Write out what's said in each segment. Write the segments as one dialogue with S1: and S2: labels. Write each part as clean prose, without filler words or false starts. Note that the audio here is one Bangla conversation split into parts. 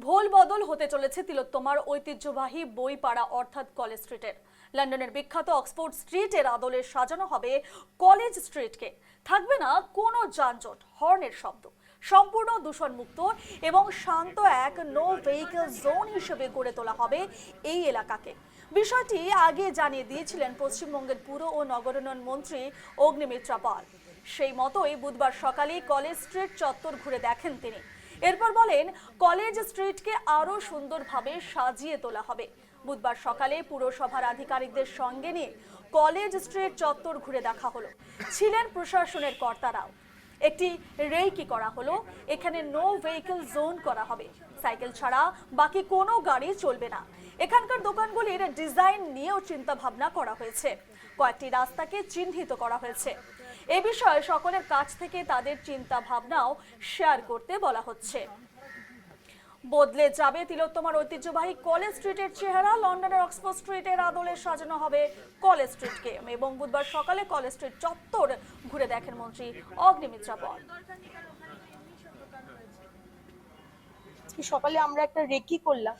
S1: ভোল বদল হতে চলেছে তিলোত্তমার ঐতিহ্যবাহী বইপাড়া অর্থাৎ কলেজ স্ট্রিটের। লন্ডনের বিখ্যাত অক্সফোর্ড স্ট্রিটের আদলে সাজানো হবে কলেজ স্ট্রিটকে। থাকবে না কোনো যানজট, হর্নের শব্দ, সম্পূর্ণ দূষণমুক্ত এবং শান্ত এক নো ভেহিকল জোন হিসেবে গড়ে তোলা হবে এই এলাকাকে। বিষয়টি আগে জানিয়ে দিয়েছিলেন পশ্চিমবঙ্গের পুর ও নগরোন্নয়ন মন্ত্রী অগ্নিমিত্রা পাল। সেই মতোই বুধবার সকালে কলেজ স্ট্রিট চত্বর ঘুরে দেখেন তিনি। এরপর বলেন, কলেজ স্ট্রিটকে আরো সুন্দরভাবে সাজিয়ে তোলা হবে। বুধবার সকালে পুরসভার আধিকারিকদের সঙ্গে নিয়ে কলেজ স্ট্রিট চত্বর ঘুরে দেখা হলো। ছিলেন প্রশাসনের কর্তারাও। একটি রেকি করা হলো। এখানে নো ভেহিকল জোন করা হবে। সাইকেল ছাড়া বাকি কোনো গাড়ি চলবে না। এখানকার দোকানগুলির ডিজাইন নিয়েও চিন্তা ভাবনা করা হয়েছে। কয়েকটি রাস্তাকে চিহ্নিত করা হয়েছে। এ বিষয়ে সকলের কাছ থেকে তাদের চিন্তা ভাবনাও শেয়ার করতে বলা হচ্ছে। বদলে যাবে তিলোত্তমার ঐতিহ্যবাহী কলেজ স্ট্রিটের চেহারা। লন্ডনের অক্সফোর্ড স্ট্রিটের আদলে সাজানো হবে কলেজ স্ট্রিটকে এবং বুধবার সকালে কলেজ স্ট্রিট চত্বর ঘুরে দেখেন মন্ত্রী অগ্নিমিত্রা পাল।
S2: সকালে আমরা একটা রেকি করলাম,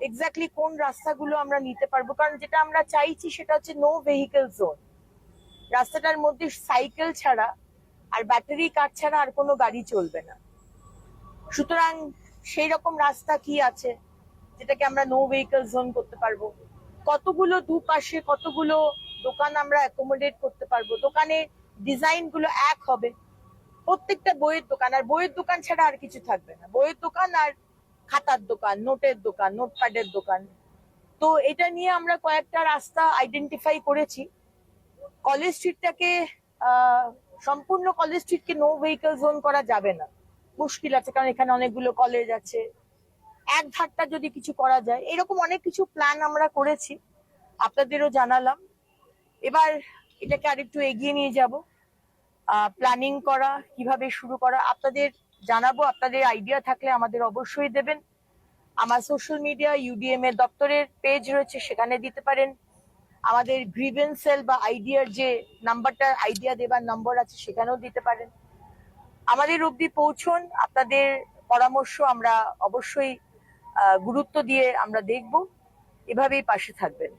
S2: এক্স্যাক্টলি কোন রাস্তাগুলো আমরা নিতে পারবো, কারণ যেটা আমরা চাইছি সেটা হচ্ছে নো ভেহিকল জোন। রাস্তাটার মধ্যে সাইকেল ছাড়া আর ব্যাটারি কার ছাড়া আর কোনো গাড়ি চলবে না। সুতরাং সেই রকম রাস্তা কি আছে যেটাকে আমরা নো ভেহিকল জোন করতে পারবো, কতগুলো দুপাশে কতগুলো দোকান আমরা অ্যাকোমোডেট করতে পারবো, দোকানের ডিজাইন গুলো এক হবে, প্রত্যেকটা বইয়ের দোকান, আর বইয়ের দোকান ছাড়া আর কিছু থাকবে না, বইয়ের দোকান আর খাতার দোকান, নোটের দোকান, নোটপ্যাডের দোকান। তো এটা নিয়ে আমরা কয়েকটা রাস্তা আইডেন্টিফাই করেছি। কলেজ স্ট্রিটটাকে সম্পূর্ণ কলেজ স্ট্রিটকে নো ভেহিকল জোন করা যাবে না, মুশকিল আছে, কারণ এখানে অনেকগুলো কলেজ আছে। এক ধারটা যদি কিছু করা যায়, এরকম অনেক কিছু প্ল্যান আমরা করেছি, আপনাদেরও জানালাম। এবার এটাকে আরেকটু এগিয়ে নিয়ে যাব, প্ল্যানিং করা, কিভাবে শুরু করা আপনাদের জানাবো। আপনাদের আইডিয়া থাকলে আমাদের অবশ্যই দেবেন। আমার সোশ্যাল মিডিয়া ইউডিএম এর দপ্তরের পেজ রয়েছে, সেখানে দিতে পারেন। আমাদের গ্রিভেন্স সেল বা আইডিয়ার যে নাম্বারটা, আইডিয়া দেবার নম্বর আছে, সেখানেও দিতে পারেন। আমাদের অবধি পৌঁছন, আপনাদের পরামর্শ আমরা অবশ্যই গুরুত্ব দিয়ে আমরা দেখব। এভাবেই পাশে থাকবেন।